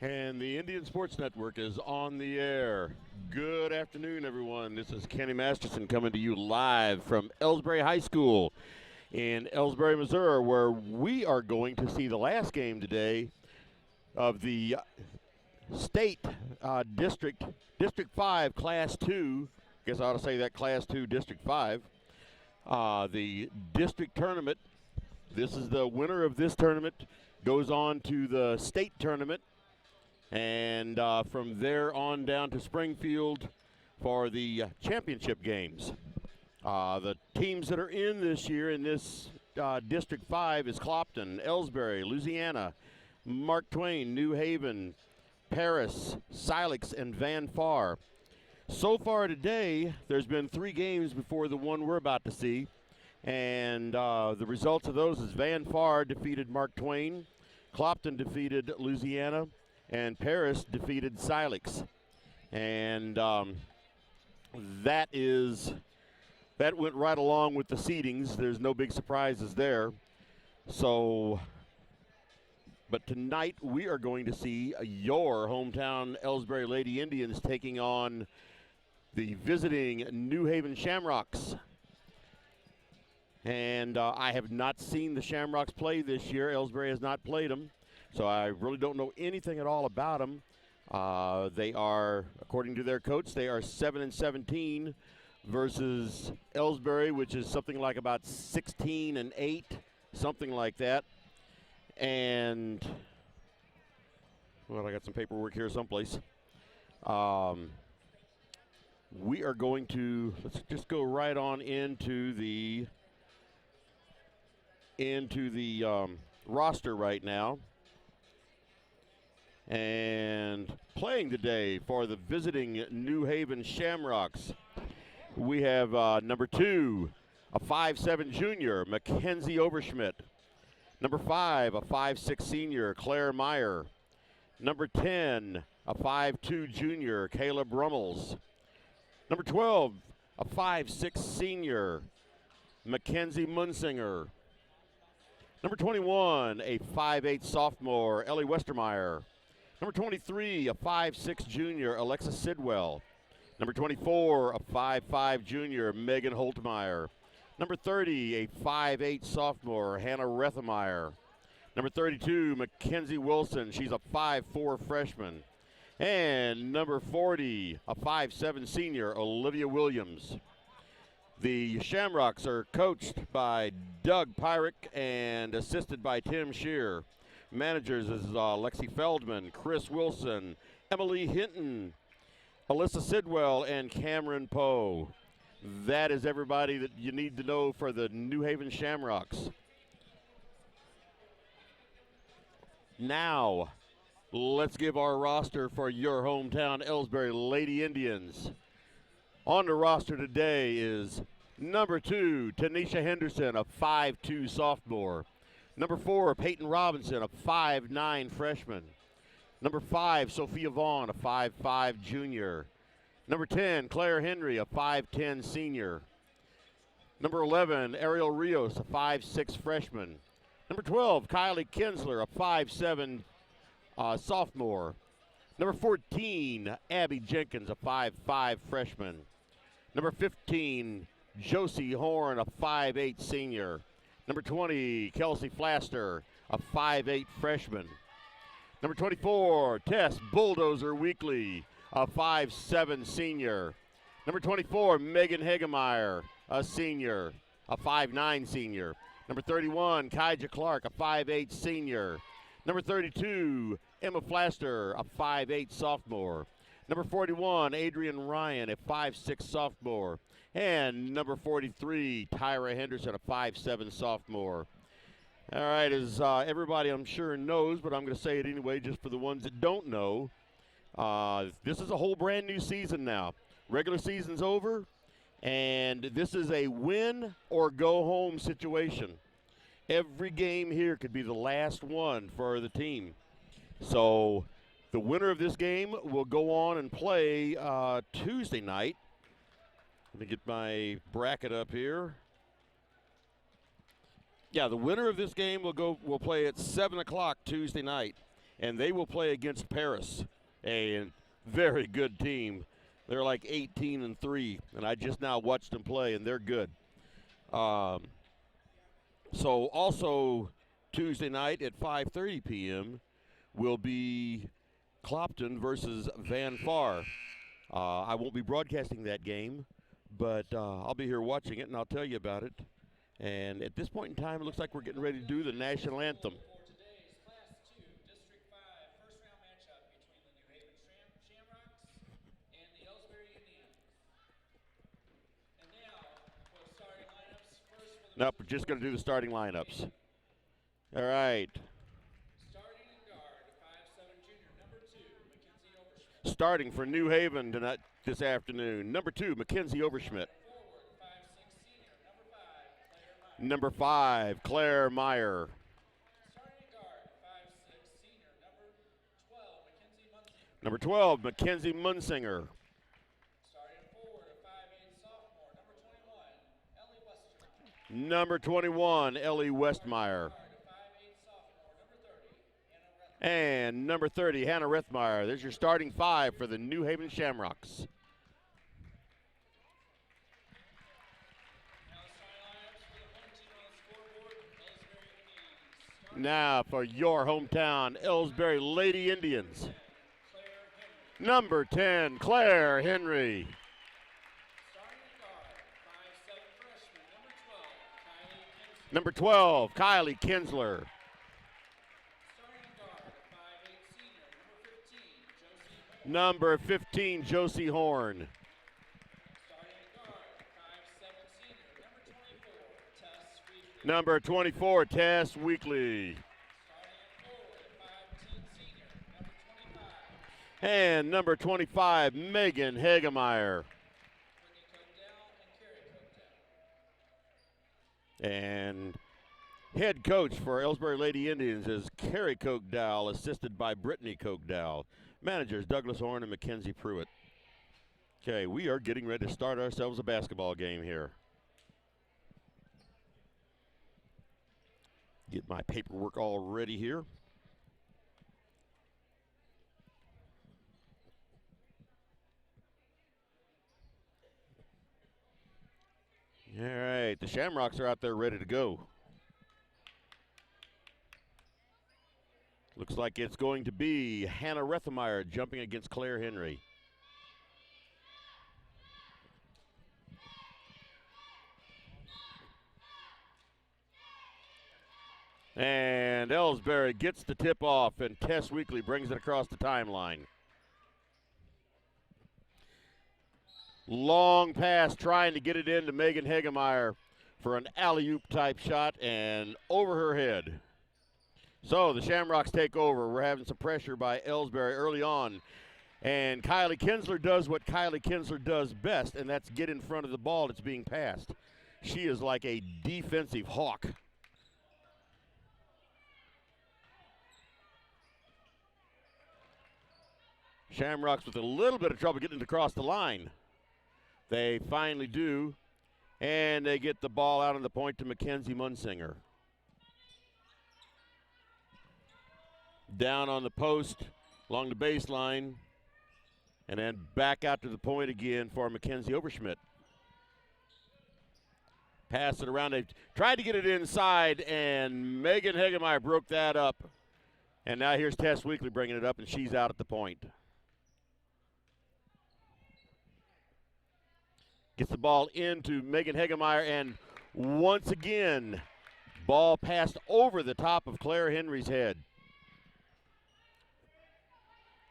And the Indian Sports Network is on the air. Good afternoon, everyone. This is Kenny Masterson coming to you live from Elsberry High School in Elsberry, Missouri, where we are going to see the last game today of the state District 5 Class 2. I guess I ought to say that Class 2 District 5. The district tournament. This is the winner of this tournament goes on to the state tournament. And from there on down to Springfield for the championship games. The teams that are in this year in this District 5 is Clopton, Elsberry, Louisiana, Mark Twain, New Haven, Paris, Silex, and Van Far. So far today, there's been 3 games before the one we're about to see. And the results of those is Van Far defeated Mark Twain, Clopton defeated Louisiana, and Paris defeated Silex. And that went right along with the seedings. There's no big surprises there. So, but tonight we are going to see your hometown Elsberry Lady Indians taking on the visiting New Haven Shamrocks. And I have not seen the Shamrocks play this year. Elsberry has not played them. So I really don't know anything at all about them. They are, according to their coach, they are 7-17 versus Elsberry, which is something like about 16-8, something like that. And, well, I got some paperwork here someplace. We are going to, let's just go right on into the roster right now. And playing today for the visiting New Haven Shamrocks, we have number 2, a 5'7" junior, Mackenzie Overschmidt. Number 5, a 5'6" senior, Claire Meyer. Number 10, a 5'2" junior, Caleb Rummels. Number 12, a 5'6" senior, Mackenzie Munsinger. Number 21, a 5'8" sophomore, Ellie Westermeyer. Number 23, a 5'6" junior, Alexa Sidwell. Number 24, a 5'5" junior, Megan Holtmeyer. Number 30, a 5'8" sophomore, Hannah Rethemeyer. Number 32, Mackenzie Wilson. She's a 5'4" freshman. And number 40, a 5'7" senior, Olivia Williams. The Shamrocks are coached by Doug Pyrick and assisted by Tim Shear. Managers is Lexi Feldman, Chris Wilson, Emily Hinton, Alyssa Sidwell, and Cameron Poe. That is everybody that you need to know for the New Haven Shamrocks. Now, let's give our roster for your hometown Elsberry Lady Indians. On the roster today is number 2, Tanisha Henderson, a 5'2" sophomore. Number 4, Peyton Robinson, a 5'9" freshman. Number 5, Sophia Vaughn, a 5'5" junior. Number 10, Claire Henry, a 5'10" senior. Number 11, Ariel Rios, a 5'6" freshman. Number 12, Kylie Kinsler, a 5'7" sophomore. Number 14, Abby Jenkins, a 5'5" freshman. Number 15, Josie Horn, a 5'8" senior. Number 20, Kelsey Flaster, a 5'8" freshman. Number 24, Tess Bulldozer Weekly, a 5'7" senior. Number 24, Megan Hagemeyer, a senior, a 5'9" senior. Number 31, Kaija Clark, a 5'8" senior. Number 32, Emma Flaster, a 5'8" sophomore. Number 41, Adrian Ryan, a 5'6" sophomore. And number 43, Tyra Henderson, a 5'7" sophomore. All right, as everybody I'm sure knows, but I'm going to say it anyway just for the ones that don't know, this is a whole brand new season now. Regular season's over, and this is a win or go home situation. Every game here could be the last one for the team. So the winner of this game will go on and play Tuesday night. Let me get my bracket up here. Yeah, the winner of this game will play at 7 o'clock Tuesday night. and they will play against Paris, a very good team. They're like 18-3, and I just now watched them play, and they're good. So also Tuesday night at 5:30 p.m. will be Clopton versus Van Far. I won't be broadcasting that game, but I'll be here watching it, and I'll tell you about it. And at this point in time, it looks like we're getting ready to do the national anthem. For today's Class 2 District 5 first-round matchup between the New Haven Shamrocks and the Elsberry Indians. And now for starting lineups. First for the Nope, we're just going to do the starting lineups. All right. Starting in guard, 5'7" junior, number 2, Mackenzie Overschmidt. Starting for New Haven tonight, this afternoon, number 2, Mackenzie Overschmidt. Forward, 5'6" senior, number 5, Claire Meyer. Number 5, Claire Meyer. Starting in guard, 5'6" senior, Number number 12, Mackenzie Munsinger. 12, Mackenzie Munsinger. Starting forward, a 5'8" sophomore, Number number 21, Ellie Westermeyer. 21, Ellie Westmeyer. Guard, a 5'8" sophomore, number 30, Hannah Rethmeyer. And number 30, Hannah Rethmeyer. There's your starting 5 for the New Haven Shamrocks. Now for your hometown, Elsberry Lady Indians. Number 10, Claire Henry. Number 12, Kylie Kinsler. Number 15, Josie Horn. Number 24, Tess Weekly. And number 25, Megan Hagemeyer. And head coach for Elsberry Lady Indians is Carrie Kochdow, assisted by Brittany Kochdow. Managers Douglas Horn and Mackenzie Pruitt. Okay, we are getting ready to start ourselves a basketball game here. Get my paperwork all ready here. All right, the Shamrocks are out there ready to go. Looks like it's going to be Hannah Rethmeyer jumping against Claire Henry. And Elsberry gets the tip off, and Tess Weekly brings it across the timeline. Long pass trying to get it into Megan Hagemeyer for an alley-oop type shot, and over her head. So the Shamrocks take over. We're having some pressure by Elsberry early on. And Kylie Kinsler does what Kylie Kinsler does best, and that's get in front of the ball that's being passed. She is like a defensive hawk. Shamrocks with a little bit of trouble getting it across the line. They finally do, and they get the ball out on the point to Mackenzie Munsinger. Down on the post, along the baseline, and then back out to the point again for Mackenzie Overschmidt. Pass it around. They tried to get it inside, and Megan Hagemeyer broke that up. And now here's Tess Weekly bringing it up, and she's out at the point. Gets the ball into Megan Hagemeyer, and once again, ball passed over the top of Claire Henry's head.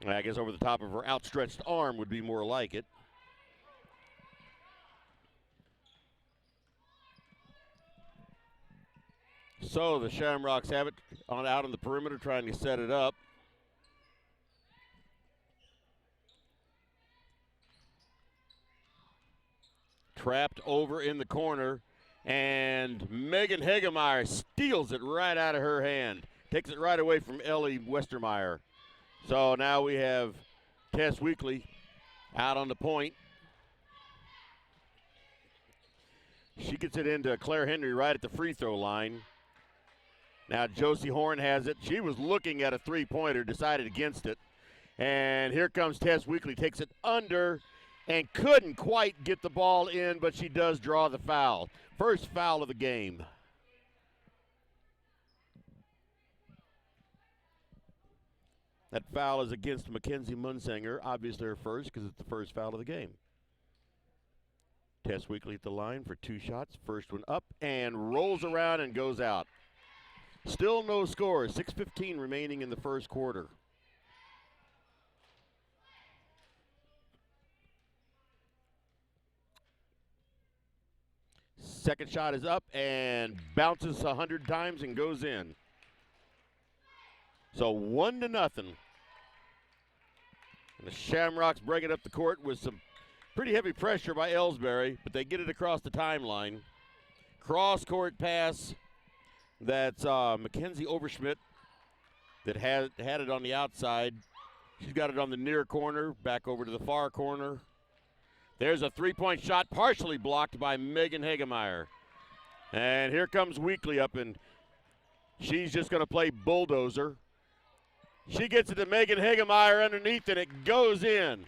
I guess over the top of her outstretched arm would be more like it. So the Shamrocks have it out on the perimeter trying to set it up. Trapped over in the corner, and Megan Hagemeyer steals it right out of her hand. Takes it right away from Ellie Westermeyer. So now we have Tess Weekly out on the point. She gets it into Claire Henry right at the free throw line. Now Josie Horn has it. She was looking at a three-pointer, decided against it. And here comes Tess Weekly, takes it under and couldn't quite get the ball in, but she does draw the foul. First foul of the game. That foul is against Mackenzie Munsinger, obviously her first because it's the first foul of the game. Tess Weekly at the line for 2 shots. First one up and rolls around and goes out. Still no score. 6:15 remaining in the first quarter. Second shot is up and bounces 100 times and goes in. So 1-0. And the Shamrocks bring it up the court with some pretty heavy pressure by Elsberry, but they get it across the timeline. Cross-court pass. That's Mackenzie Overschmidt that had it on the outside. She's got it on the near corner, back over to the far corner. There's a three-point shot partially blocked by Megan Hagemeyer. And here comes Weekly up, and she's just going to play bulldozer. She gets it to Megan Hagemeyer underneath, and it goes in.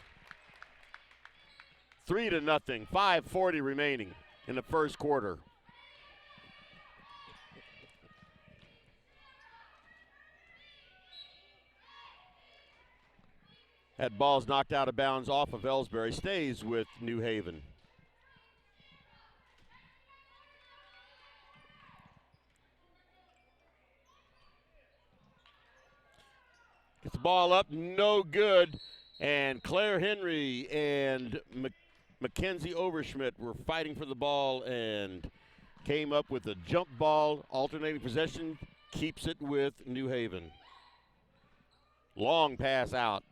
3-0, 5:40 remaining in the first quarter. That ball's knocked out of bounds off of Elsberry, stays with New Haven. Gets the ball up, no good. And Claire Henry and Mackenzie Overschmidt were fighting for the ball and came up with a jump ball, alternating possession, keeps it with New Haven. Long pass out.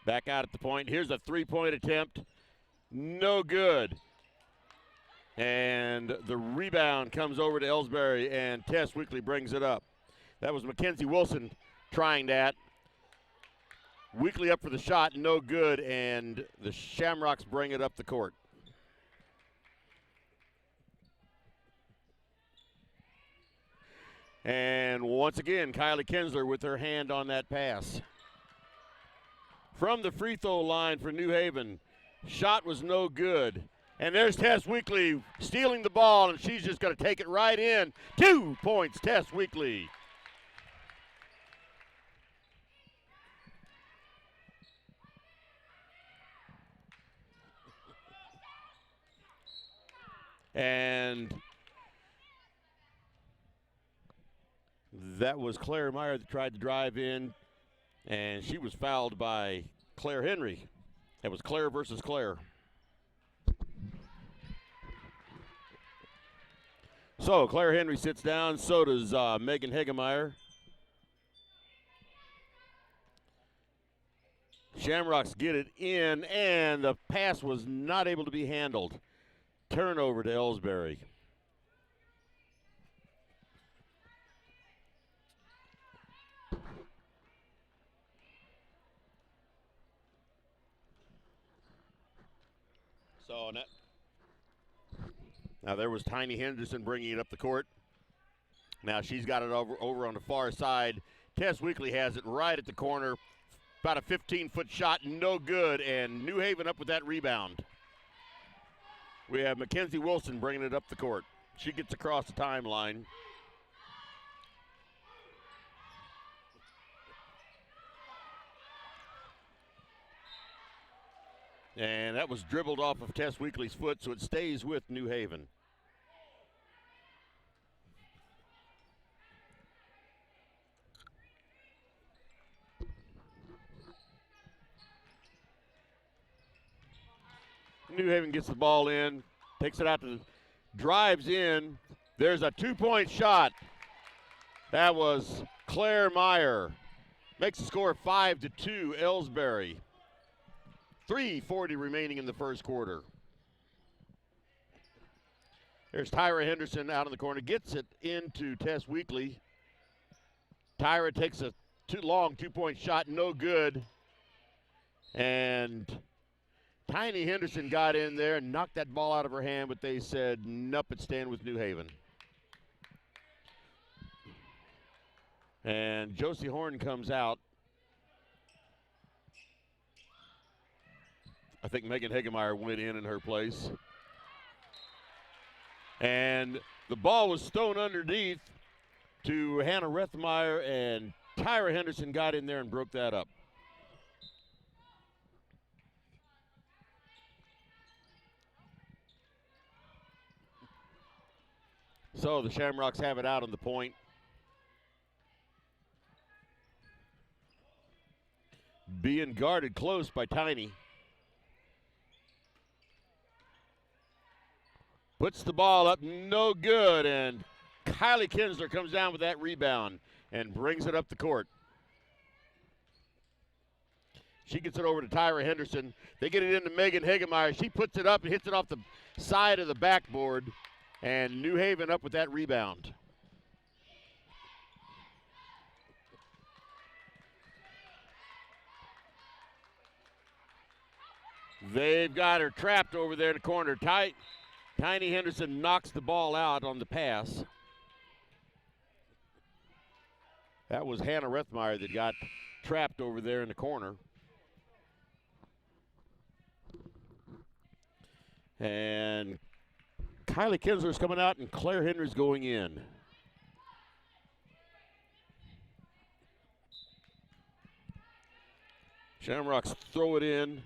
Back out at the point. Here's a three-point attempt. No good. And the rebound comes over to Elsberry, and Tess Weekly brings it up. That was Mackenzie Wilson trying that. Weekly up for the shot, no good, and the Shamrocks bring it up the court. And once again, Kylie Kinsler with her hand on that pass. From the free throw line for New Haven, shot was no good. And there's Tess Weekly stealing the ball, and she's just going to take it right in. 2 points, Tess Weekly. And that was Claire Meyer that tried to drive in, and she was fouled by Claire Henry. That was Claire versus Claire. So Claire Henry sits down, so does Megan Hagemeyer. Shamrocks get it in, and the pass was not able to be handled. Turnover to Elsberry. So now there was Tiny Henderson bringing it up the court. Now she's got it over on the far side. Tess Weekly has it right at the corner. About a 15-foot shot, no good, and New Haven up with that rebound. We have Mackenzie Wilson bringing it up the court. She gets across the timeline. And that was dribbled off of Tess Weekly's foot, so it stays with New Haven. New Haven gets the ball in, takes it out to, drives in. There's a 2-point shot. That was Claire Meyer. Makes the score 5-2, Elsberry. 3:40 remaining in the first quarter. There's Tyra Henderson out in the corner, gets it into Tess Weekly. Tyra takes a long 2-point shot, no good. And Tiny Henderson got in there and knocked that ball out of her hand, but they said, nope, it's staying with New Haven. And Josie Horn comes out. I think Megan Hegemeyer went in her place. And the ball was thrown underneath to Hannah Rethmeyer, and Tyra Henderson got in there and broke that up. So the Shamrocks have it out on the point. Being guarded close by Tiny. Puts the ball up, no good, and Kylie Kinsler comes down with that rebound and brings it up the court. She gets it over to Tyra Henderson. They get it into Megan Hegemeyer. She puts it up and hits it off the side of the backboard, and New Haven up with that rebound. They've got her trapped over there in the corner. Tiny Henderson knocks the ball out on the pass. That was Hannah Rethmeyer that got trapped over there in the corner. And Kylie Kinsler's coming out and Claire Henry's going in. Shamrocks throw it in.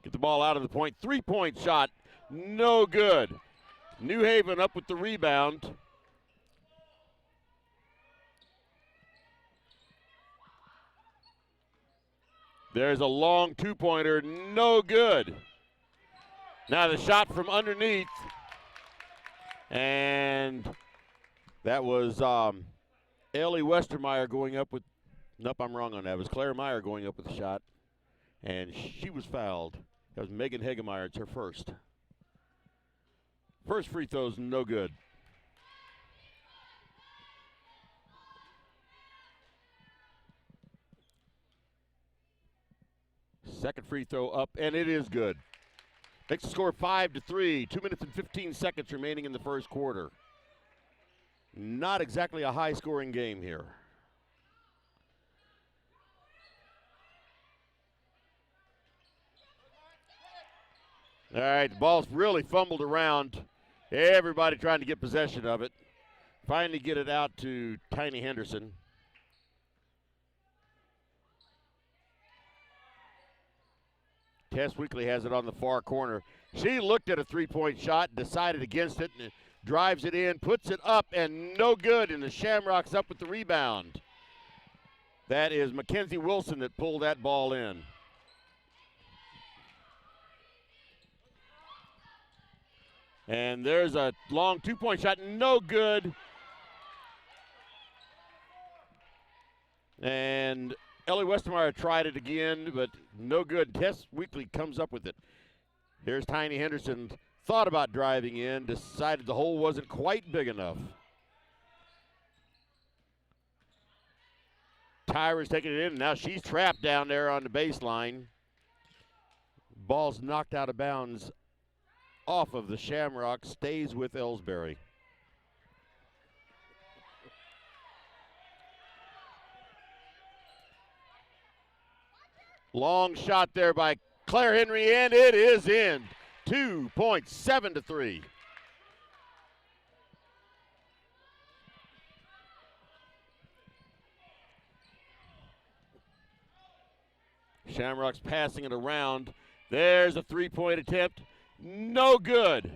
Get the ball out of the point. Three-point shot, no good. New Haven up with the rebound. There's a long two-pointer, no good. Now the shot from underneath, and that was Ellie Westermeyer going up with, nope, I'm wrong on that. It was Claire Meyer going up with the shot, and she was fouled. That was Megan Hegemeyer. It's her first. First free throw's no good. Second free throw up, and it is good. Makes the score 5-3. 2 minutes and 15 seconds remaining in the first quarter. Not exactly a high-scoring game here. All right, the ball's really fumbled around. Everybody trying to get possession of it. Finally get it out to Tiny Henderson. Tess Weekly has it on the far corner. She looked at a three-point shot, decided against it, and drives it in, puts it up, and no good, and the Shamrocks up with the rebound. That is Mackenzie Wilson that pulled that ball in. And there's a long two-point shot, no good. And Ellie Westermeyer tried it again, but no good. Tess Weekly comes up with it. Here's Tiny Henderson. Thought about driving in, decided the hole wasn't quite big enough. Tyra's taking it in. Now she's trapped down there on the baseline. Ball's knocked out of bounds off of the Shamrocks, stays with Elsberry. Long shot there by Claire Henry, and it is in. 2 points, 7-3. Shamrocks passing it around. There's a three-point attempt. No good.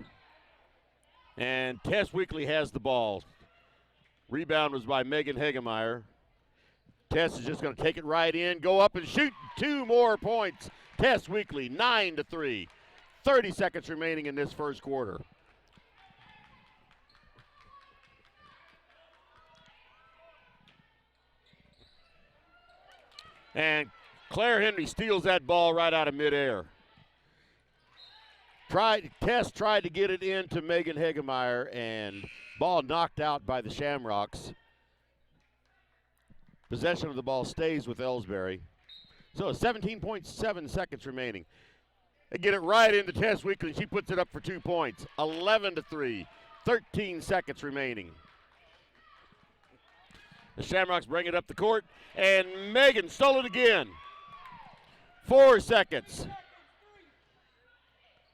And Tess Weekly has the ball. Rebound was by Megan Hegemeyer. Tess is just going to take it right in, go up and shoot 2 more points. Tess Weekly, 9-3. 30 seconds remaining in this first quarter. And Claire Henry steals that ball right out of midair. Tess tried to get it into Megan Hegemeyer, and ball knocked out by the Shamrocks. Possession of the ball stays with Elsberry. So 17.7 seconds remaining. They get it right into Tess Weekly. She puts it up for 2 points. 11-3. 13 seconds remaining. The Shamrocks bring it up the court, and Megan stole it again. 4 seconds.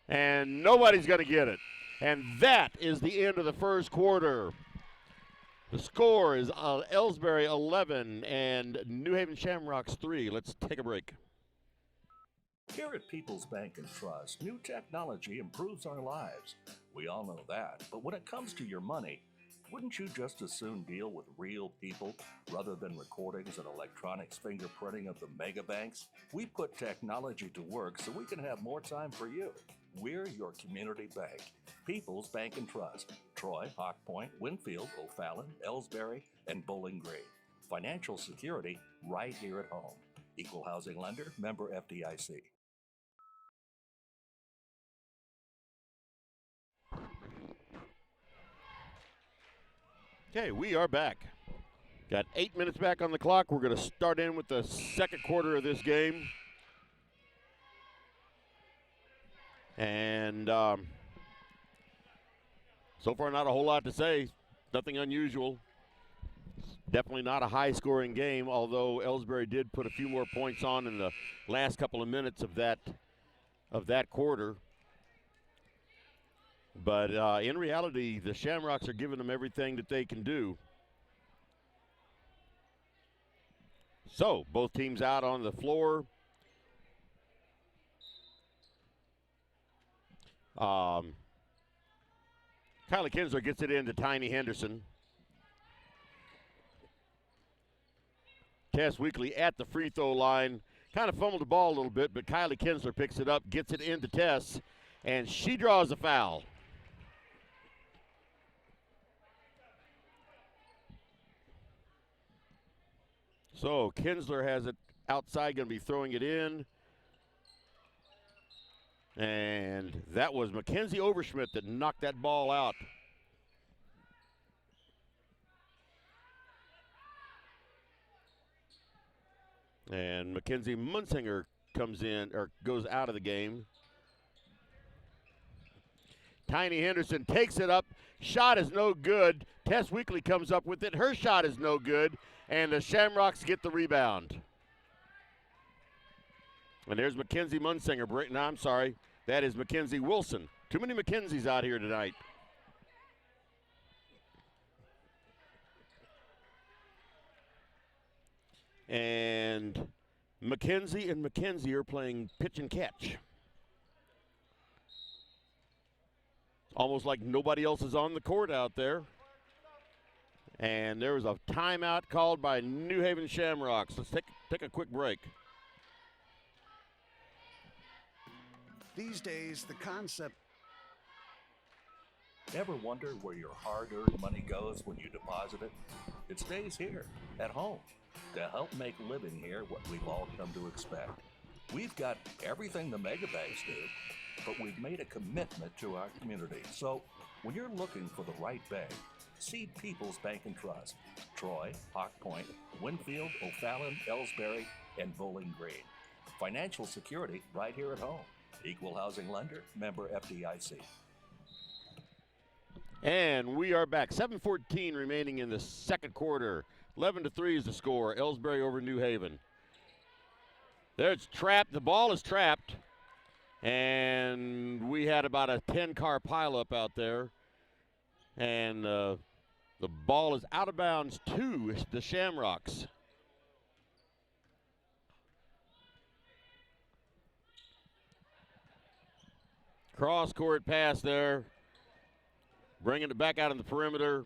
And nobody's going to get it. And that is the end of the first quarter. The score is Elsberry 11 and New Haven Shamrocks 3. Let's take a break. Here at People's Bank and Trust, new technology improves our lives. We all know that. But when it comes to your money, wouldn't you just as soon deal with real people rather than recordings and electronics fingerprinting of the mega banks? We put technology to work so we can have more time for you. We're your community bank. People's Bank and Trust. Troy, Hawk Point, Winfield, O'Fallon, Elsberry, and Bowling Green. Financial security right here at home. Equal housing lender, member FDIC. Okay, we are back. Got 8 minutes back on the clock. We're going to start in with the second quarter of this game. And so far, not a whole lot to say. Nothing unusual. Definitely not a high-scoring game, although Elsberry did put a few more points on in the last couple of minutes of that quarter. But in reality, the Shamrocks are giving them everything that they can do. So, both teams out on the floor. Kylie Kinsler gets it into Tiny Henderson. Tess Weekly at the free throw line. Kind of fumbled the ball a little bit, but Kylie Kinsler picks it up, gets it into Tess, and she draws a foul. So Kinsler has it outside, going to be throwing it in. And that was Mackenzie Overschmidt that knocked that ball out. And Mackenzie Munsinger comes in, or goes out of the game. Tiny Henderson takes it up. Shot is no good. Tess Weekly comes up with it. Her shot is no good. And the Shamrocks get the rebound. And there's Mackenzie Munsinger. No, I'm sorry. That is Mackenzie Wilson. Too many Mackenzies out here tonight. And Mackenzie and Mackenzie are playing pitch and catch. Almost like nobody else is on the court out there. And there was a timeout called by New Haven Shamrocks. Let's take a quick break. These days, the concept. Ever wonder where your hard-earned money goes when you deposit it? It stays here, at home, to help make living here what we've all come to expect. We've got everything the mega banks do, but we've made a commitment to our community. So when you're looking for the right bank, see People's Bank and Trust. Troy, Hawk Point, Winfield, O'Fallon, Elsberry, and Bowling Green. Financial security right here at home. Equal housing lender, member FDIC. And we are back. 7:14 remaining in the second quarter. 11-3 is the score. Elsberry over New Haven. There it's trapped. The ball is trapped. And we had about a 10-car pileup out there. And the ball is out of bounds to the Shamrocks. Cross-court pass there. Bringing it back out on the perimeter.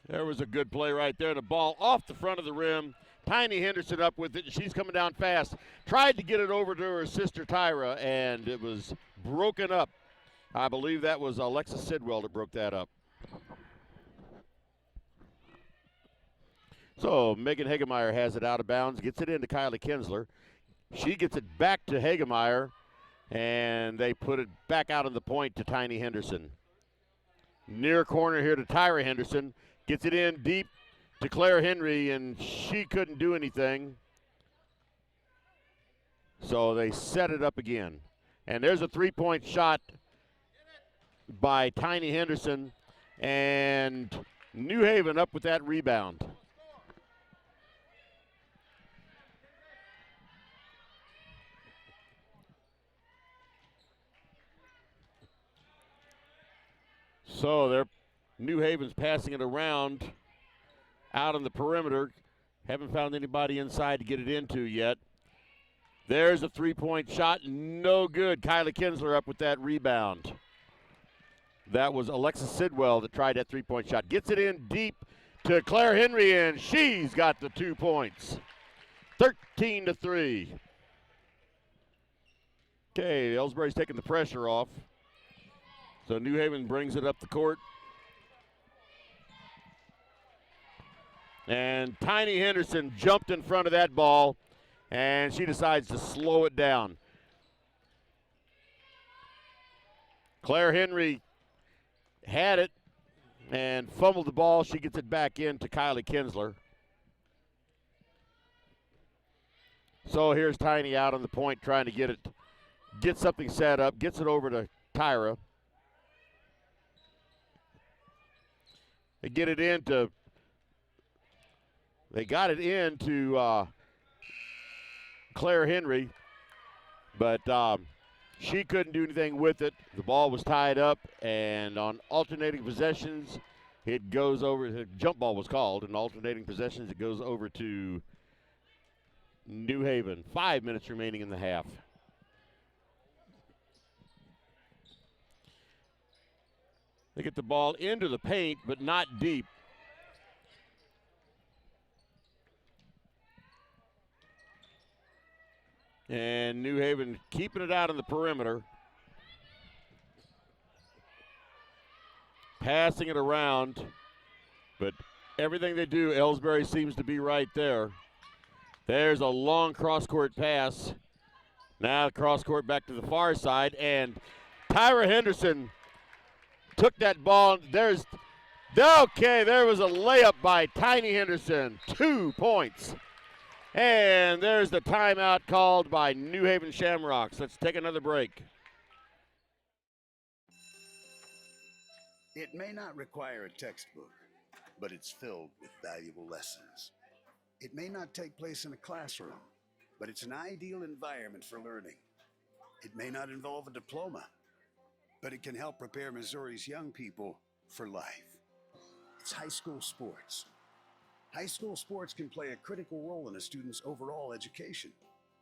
There was a good play right there. The ball off the front of the rim. Tiny Henderson up with it. She's coming down fast. Tried to get it over to her sister Tyra, and it was broken up. I believe that was Alexis Sidwell that broke that up. So Megan Hagemeyer has it out of bounds, gets it into Kylie Kinsler. She gets it back to Hagemeyer, and they put it back out on the point to Tiny Henderson. Near corner here to Tyra Henderson. Gets it in deep to Claire Henry, and she couldn't do anything. So they set it up again. And there's a three-point shot by Tiny Henderson, and New Haven up with that rebound. So New Haven's passing it around out on the perimeter. Haven't found anybody inside to get it into yet. There's a three-point shot, no good. Kylie Kinsler up with that rebound. That was Alexis Sidwell that tried that three-point shot. Gets it in deep to Claire Henry, and she's got the 2 points. 13-3. Okay, Elsberry's taking the pressure off. So New Haven brings it up the court. And Tiny Henderson jumped in front of that ball, and she decides to slow it down. Claire Henry had it and fumbled the ball. She gets it back in to Kylie Kinsler. So here's Tiny out on the point trying to get something set up, gets it over to Tyra. They got it into Claire Henry, but she couldn't do anything with it. The ball was tied up, and on alternating possessions, it goes over. The jump ball was called, and alternating possessions, it goes over to New Haven. 5 minutes remaining in the half. They get the ball into the paint, but not deep. And New Haven keeping it out on the perimeter. Passing it around, but everything they do, Elsberry seems to be right there. There's a long cross-court pass. Now cross-court back to the far side, and Tyra Henderson took that ball. There was a layup by Tiny Henderson. 2 points. And there's the timeout called by New Haven Shamrocks. Let's take another break. It may not require a textbook, but it's filled with valuable lessons. It may not take place in a classroom, but it's an ideal environment for learning. It may not involve a diploma, but it can help prepare Missouri's young people for life. It's high school sports. High school sports can play a critical role in a student's overall education.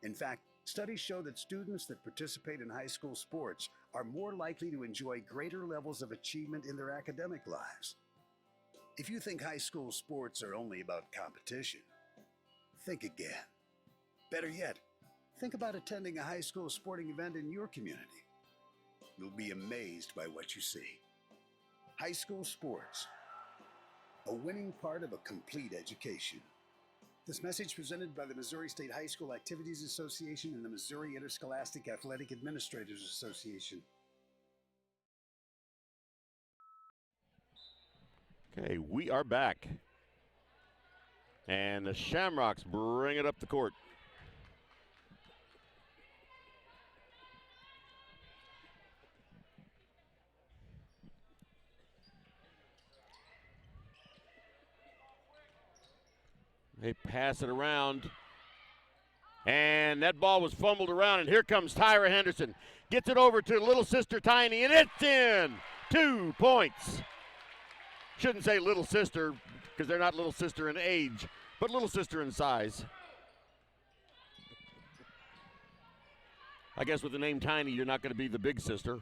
In fact, studies show that students that participate in high school sports are more likely to enjoy greater levels of achievement in their academic lives. If you think high school sports are only about competition, think again. Better yet, think about attending a high school sporting event in your community. You'll be amazed by what you see. High school sports, a winning part of a complete education. This message presented by the Missouri State High School Activities Association and the Missouri Interscholastic Athletic Administrators Association. Okay, we are back. And the Shamrocks bring it up the court. They pass it around. And that ball was fumbled around, and here comes Tyra Henderson. Gets it over to little sister Tiny, and it's in. 2 points. Shouldn't say little sister, because they're not little sister in age, but little sister in size. I guess with the name Tiny, you're not going to be the big sister.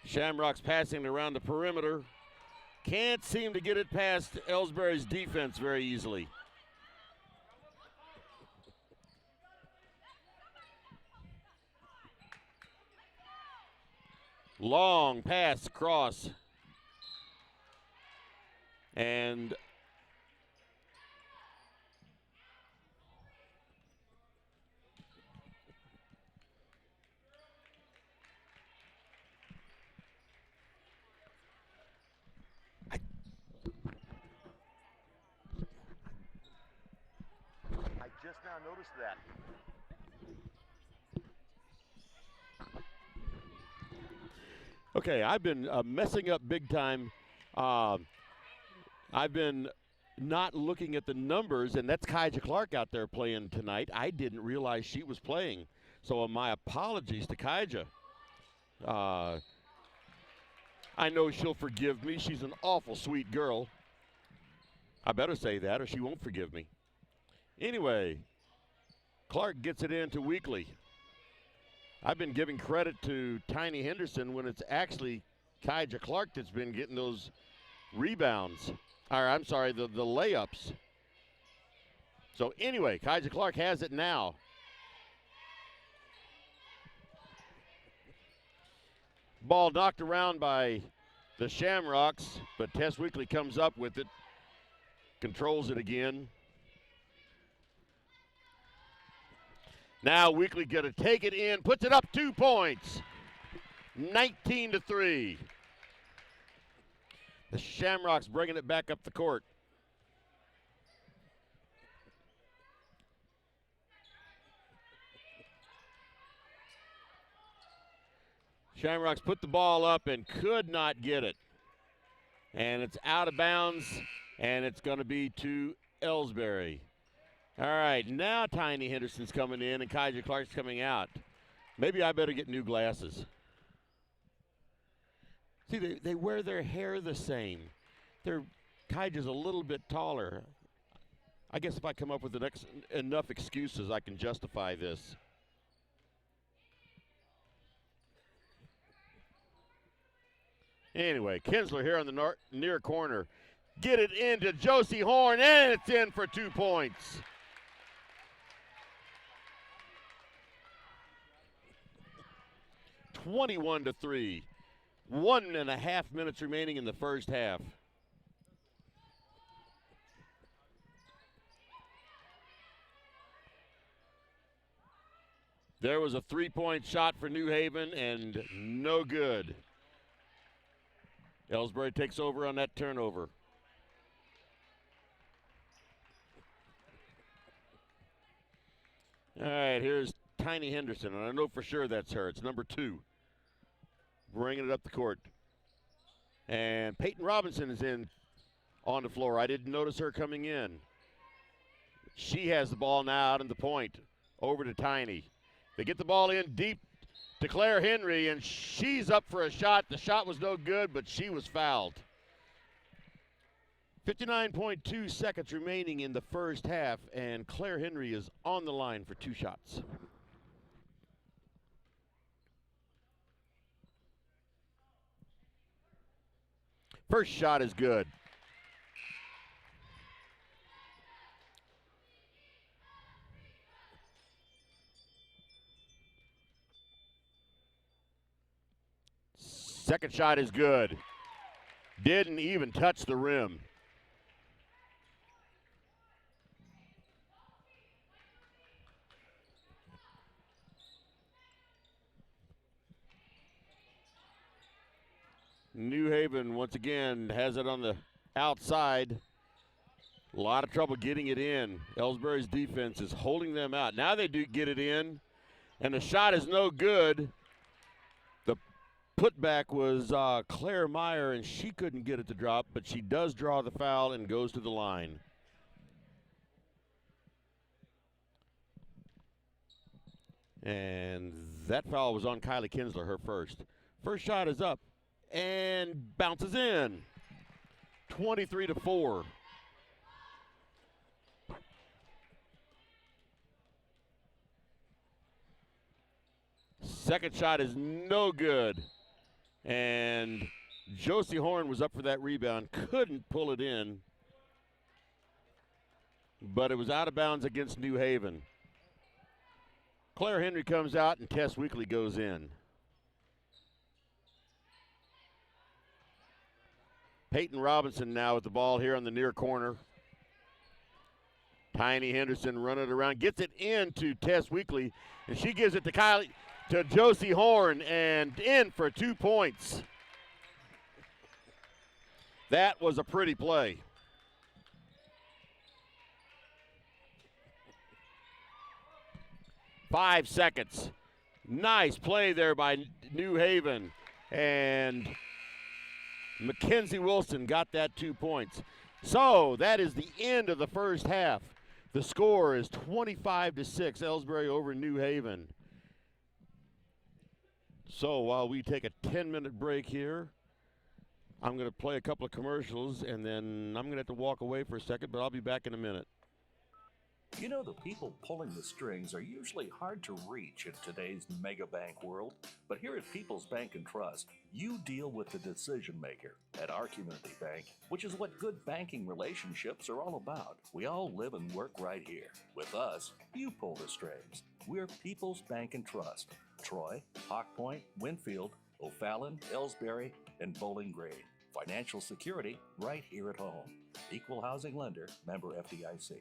Shamrocks passing around the perimeter. Can't seem to get it past Elsberry's defense very easily. Long pass across. And just now noticed that. Okay, I've been messing up big time. I've been not looking at the numbers, and that's Kaija Clark out there playing tonight. I didn't realize she was playing, so my apologies to Kaija. I know she'll forgive me. She's an awful sweet girl. I better say that or she won't forgive me. Anyway, Clark gets it into Weekly. I've been giving credit to Tiny Henderson when it's actually Kaija Clark that's been getting those rebounds. Or I'm sorry, the layups. So anyway, Kaija Clark has it now. Ball knocked around by the Shamrocks, but Tess Weekly comes up with it, controls it again. Now Weekly going to take it in, puts it up 2 points, 19-3. The Shamrocks bringing it back up the court. Shamrocks put the ball up and could not get it. And it's out of bounds, and it's going to be to Elsberry. All right, now Tiny Henderson's coming in and Kaija Clark's coming out. Maybe I better get new glasses. See, they wear their hair the same. Kaija's a little bit taller. I guess if I come up with enough excuses, I can justify this. Anyway, Kinsler here on the near corner. Get it into Josie Horn, and it's in for 2 points. (21-3). 1.5 minutes remaining in the first half. There was a 3-point shot for New Haven and no good. Elsberry takes over on that turnover. All right, here's Tiny Henderson, and I know for sure that's her. It's number 2. Bringing it up the court. And Peyton Robinson is in on the floor. I didn't notice her coming in. She has the ball now out in the point. Over to Tiny. They get the ball in deep to Claire Henry, and she's up for a shot. The shot was no good, but she was fouled. 59.2 seconds remaining in the first half, and Claire Henry is on the line for 2 shots. First shot is good. Second shot is good. Didn't even touch the rim. New Haven, once again, has it on the outside. A lot of trouble getting it in. Elsberry's defense is holding them out. Now they do get it in, and the shot is no good. The putback was Claire Meyer, and she couldn't get it to drop, but she does draw the foul and goes to the line. And that foul was on Kylie Kinsler, her first. First shot is up and bounces in. 23-4. Second shot is no good. And Josie Horn was up for that rebound. Couldn't pull it in. But it was out of bounds against New Haven. Claire Henry comes out and Tess Weekly goes in. Peyton Robinson now with the ball here on the near corner. Tiny Henderson running it around, gets it into Tess Weekly, and she gives it to Josie Horn, and in for 2 points. That was a pretty play. 5 seconds. Nice play there by New Haven. And Mackenzie Wilson got that 2 points. So that is the end of the first half. The score is 25-6, Elsberry over New Haven. So while we take a 10-minute break here, I'm going to play a couple of commercials, and then I'm going to have to walk away for a second, but I'll be back in a minute. You know, the people pulling the strings are usually hard to reach in today's mega bank world, but here at People's Bank and Trust, you deal with the decision maker. At our community bank, which is what good banking relationships are all about, we all live and work right here. With us, you pull the strings. We're People's Bank and Trust. Troy, Hawk Point, Winfield, O'Fallon, Elsberry, and Bowling Green. Financial security right here at home. Equal housing lender, member FDIC.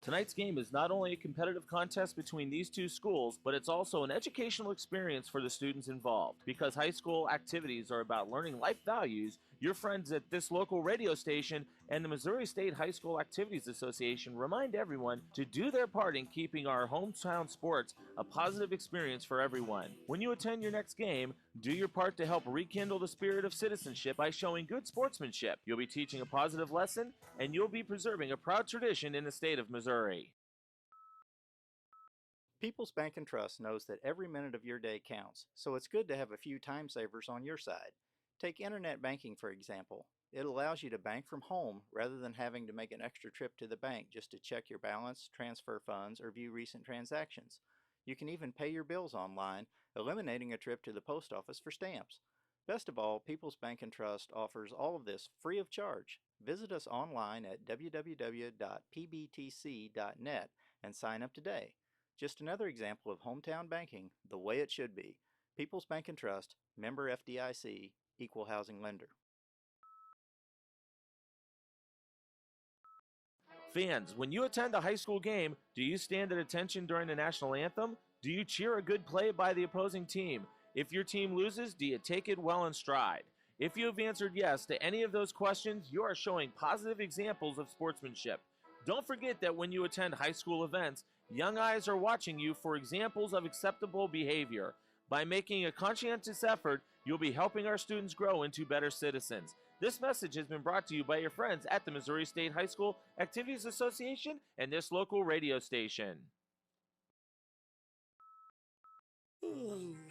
Tonight's game is not only a competitive contest between these two schools, but it's also an educational experience for the students involved. Because high school activities are about learning life values, your friends at this local radio station and the Missouri State High School Activities Association remind everyone to do their part in keeping our hometown sports a positive experience for everyone. When you attend your next game, do your part to help rekindle the spirit of citizenship by showing good sportsmanship. You'll be teaching a positive lesson, and you'll be preserving a proud tradition in the state of Missouri. People's Bank and Trust knows that every minute of your day counts, so it's good to have a few time savers on your side. Take internet banking, for example. It allows you to bank from home rather than having to make an extra trip to the bank just to check your balance, transfer funds, or view recent transactions. You can even pay your bills online, eliminating a trip to the post office for stamps. Best of all, People's Bank and Trust offers all of this free of charge. Visit us online at www.pbtc.net and sign up today. Just another example of hometown banking the way it should be. People's Bank and Trust, member FDIC, equal housing lender. Fans, when you attend a high school game, do you stand at attention during the national anthem? Do you cheer a good play by the opposing team? If your team loses, do you take it well in stride? If you have answered yes to any of those questions, you are showing positive examples of sportsmanship. Don't forget that when you attend high school events, young eyes are watching you for examples of acceptable behavior. By making a conscientious effort, you'll be helping our students grow into better citizens. This message has been brought to you by your friends at the Missouri State High School Activities Association and this local radio station.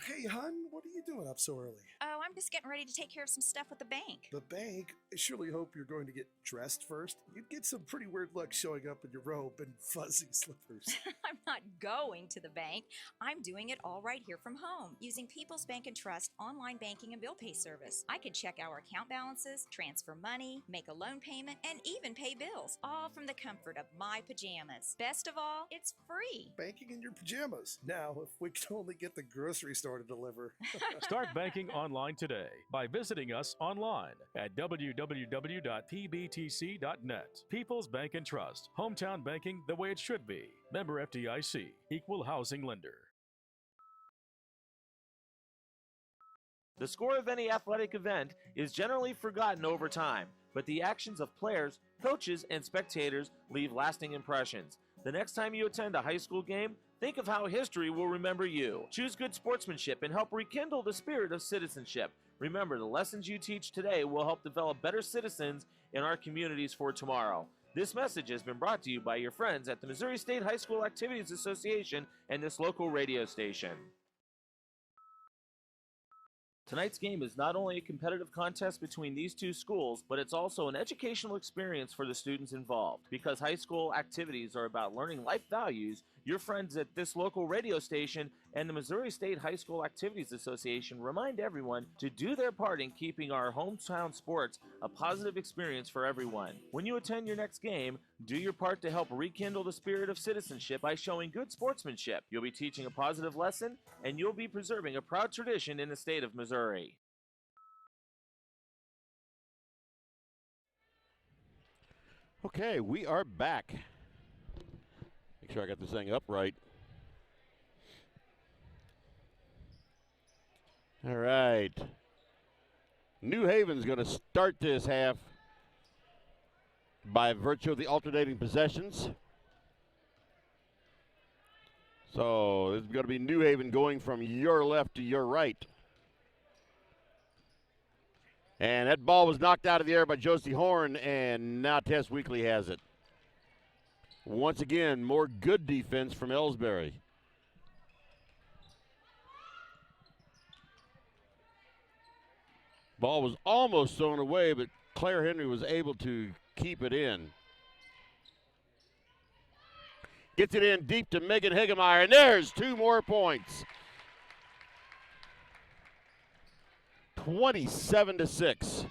Hey, hon, what are you doing up so early? Oh, I'm just getting ready to take care of some stuff with the bank. The bank? I surely hope you're going to get dressed first. You'd get some pretty weird luck showing up in your robe and fuzzy slippers. I'm not going to the bank. I'm doing it all right here from home using People's Bank and Trust online banking and bill pay service. I can check our account balances, transfer money, make a loan payment, and even pay bills, all from the comfort of my pajamas. Best of all, it's free. Banking in your pajamas. Now, if we could only get the grocery store to deliver. Start banking online today by visiting us online at www.pbtc.net. People's Bank and Trust. Hometown banking the way it should be. Member FDIC. Equal housing lender. The score of any athletic event is generally forgotten over time, but the actions of players, coaches, and spectators leave lasting impressions. The next time you attend a high school game, think of how history will remember you. Choose good sportsmanship and help rekindle the spirit of citizenship. Remember, the lessons you teach today will help develop better citizens in our communities for tomorrow. This message has been brought to you by your friends at the Missouri State High School Activities Association and this local radio station. Tonight's game is not only a competitive contest between these two schools, but it's also an educational experience for the students involved. Because high school activities are about learning life values, your friends at this local radio station and the Missouri State High School Activities Association remind everyone to do their part in keeping our hometown sports a positive experience for everyone. When you attend your next game, do your part to help rekindle the spirit of citizenship by showing good sportsmanship. You'll be teaching a positive lesson, and you'll be preserving a proud tradition in the state of Missouri. Okay, we are back. Make sure I got this thing up right. All right. New Haven's going to start this half by virtue of the alternating possessions. So this is going to be New Haven going from your left to your right. And that ball was knocked out of the air by Josie Horn, and now Tess Weekly has it. Once again, more good defense from Elsberry. Ball was almost thrown away, but Claire Henry was able to keep it in. Gets it in deep to Megan Hegemeyer, and there's 2 more points. 27-6.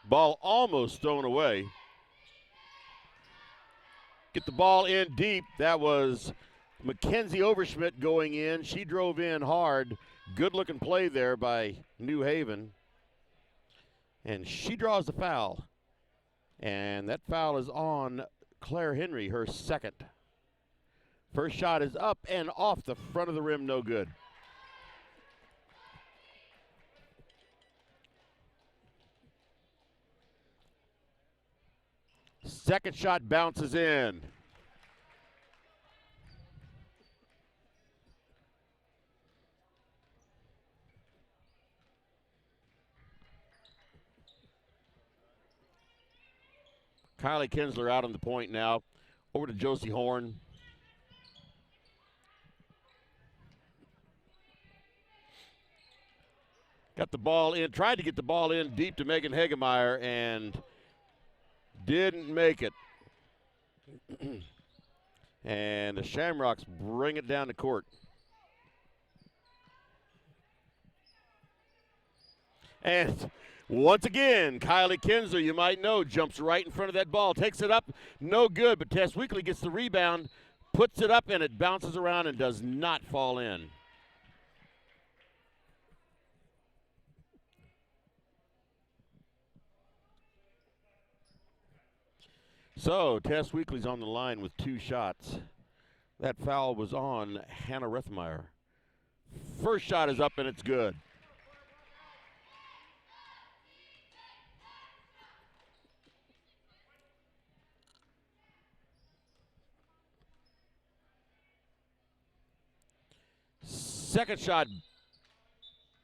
Ball almost thrown away. Get the ball in deep. That was Mackenzie Overschmidt going in. She drove in hard. Good looking play there by New Haven. And she draws the foul. And that foul is on Claire Henry, her second. First shot is up and off the front of the rim, no good. Second shot bounces in. Kylie Kinsler out on the point now. Over to Josie Horn. Got the ball in, tried to get the ball in deep to Megan Hagemeyer and didn't make it. And the Shamrocks bring it down the court. And once again, Kylie Kinsler, you might know, jumps right in front of that ball, takes it up, no good, but Tess Weekly gets the rebound, puts it up, and it bounces around and does not fall in. So, Tess Weekly's on the line with 2 shots. That foul was on Hannah Rethmeyer. First shot is up and it's good. Second shot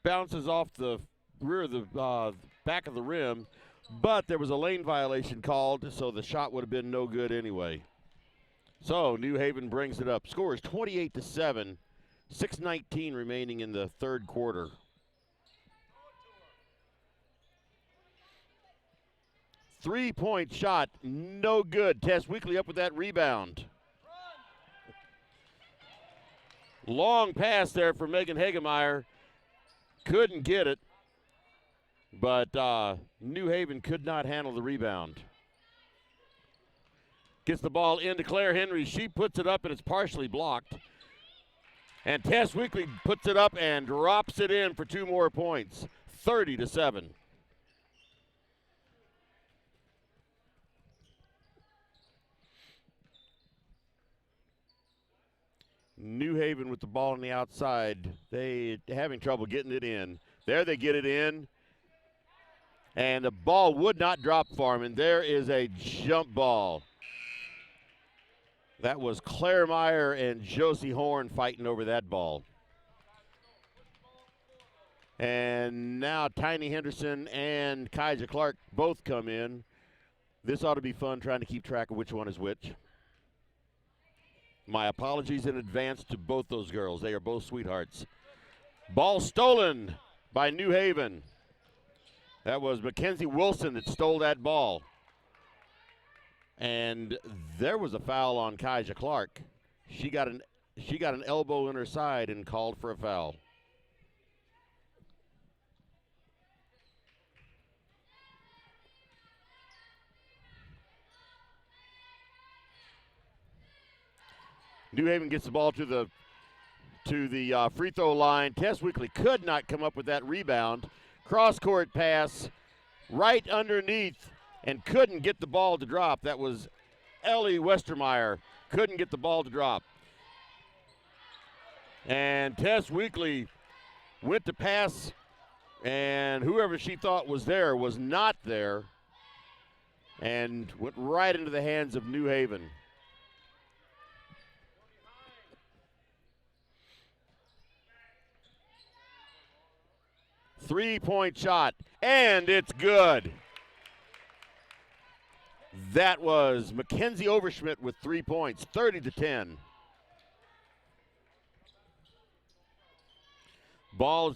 bounces off the rear of the back of the rim, but there was a lane violation called, so the shot would have been no good anyway. So New Haven brings it up. Score is 28-7, 6:19 remaining in the third quarter. Three-point shot, no good. Tess Weekly up with that rebound. Long pass there for Megan Hagemeyer. Couldn't get it, but New Haven could not handle the rebound. Gets the ball into Claire Henry. She puts it up, and it's partially blocked. And Tess Weekly puts it up and drops it in for 2 more points, 30-7. New Haven with the ball on the outside. They having trouble getting it in. There they get it in. And the ball would not drop for him. And there is a jump ball. That was Claire Meyer and Josie Horn fighting over that ball. And now Tiny Henderson and Kija Clark both come in. This ought to be fun trying to keep track of which one is which. My apologies in advance to both those girls. They are both sweethearts. Ball stolen by New Haven. That was Mackenzie Wilson that stole that ball. And there was a foul on Kija Clark. She got an elbow in her side and called for a foul. New Haven gets the ball to the free throw line. Tess Weekly could not come up with that rebound. Cross-court pass right underneath and couldn't get the ball to drop. That was Ellie Westermeyer. Couldn't get the ball to drop. And Tess Weekly went to pass, and whoever she thought was there was not there and went right into the hands of New Haven. Three-point shot, and it's good. That was Mackenzie Overschmidt with 3 points, 30-10. Ball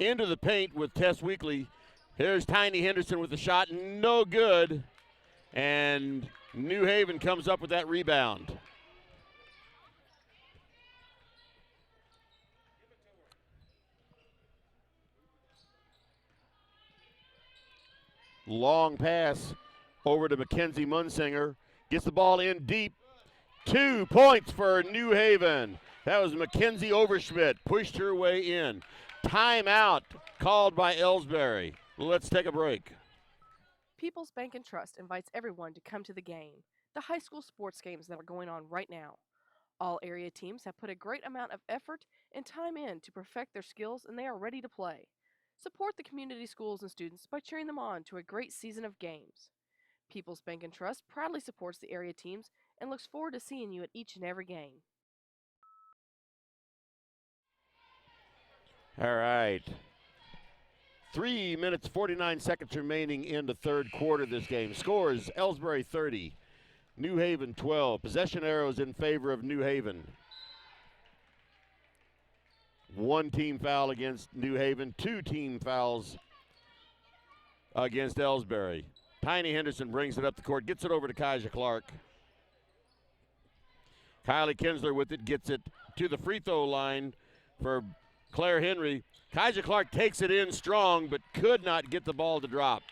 into the paint with Tess Weekly. Here's Tiny Henderson with the shot, no good. And New Haven comes up with that rebound. Long pass over to Mackenzie Munsinger. Gets the ball in deep. 2 points for New Haven. That was Mackenzie Overschmidt. Pushed her way in. Timeout called by Elsberry. Let's take a break. People's Bank and Trust invites everyone to come to the game, the high school sports games that are going on right now. All area teams have put a great amount of effort and time in to perfect their skills and they are ready to play. Support the community schools and students by cheering them on to a great season of games. People's Bank and Trust proudly supports the area teams and looks forward to seeing you at each and every game. All right. 3 minutes, 49 seconds remaining in the third quarter of this game. Scores Elsberry 30, New Haven 12. Possession arrows in favor of New Haven. One team foul against New Haven, 2 team fouls against Elsberry. Tiny Henderson brings it up the court, gets it over to Kija Clark. Kylie Kinsler with it, gets it to the free throw line for Claire Henry. Kija Clark takes it in strong, but could not get the ball to drop.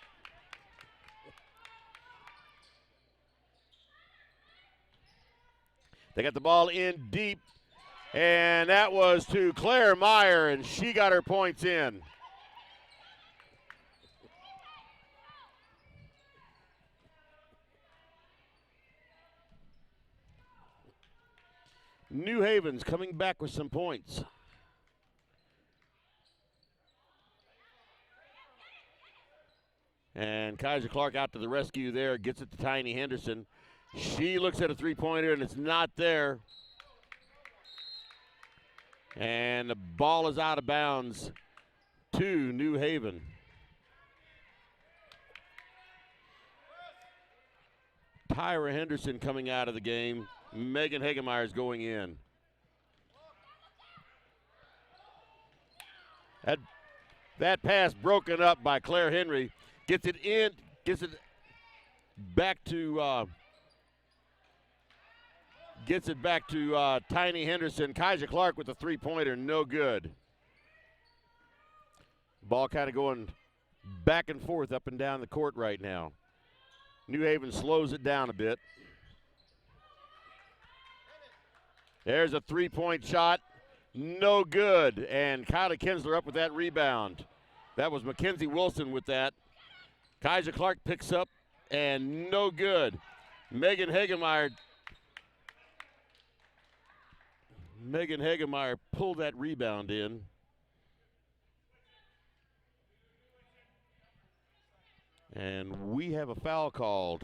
They got the ball in deep, and that was to Claire Meyer, and she got her points in. New Haven's coming back with some points. And Kija Clark out to the rescue there, gets it to Tiny Henderson. She looks at a three-pointer, and it's not there. And the ball is out of bounds to New Haven. Tyra Henderson coming out of the game. Megan Hagemeyer is going in. That pass broken up by Claire Henry. Gets it in, gets it back to Tiny Henderson. Kija Clark with a three-pointer, no good. Ball kind of going back and forth up and down the court right now. New Haven slows it down a bit. There's a three-point shot, no good. And Kylie Kinsler up with that rebound. That was Mackenzie Wilson with that. Kija Clark picks up, and no good. Megan Hagemeyer pulled that rebound in. And we have a foul called.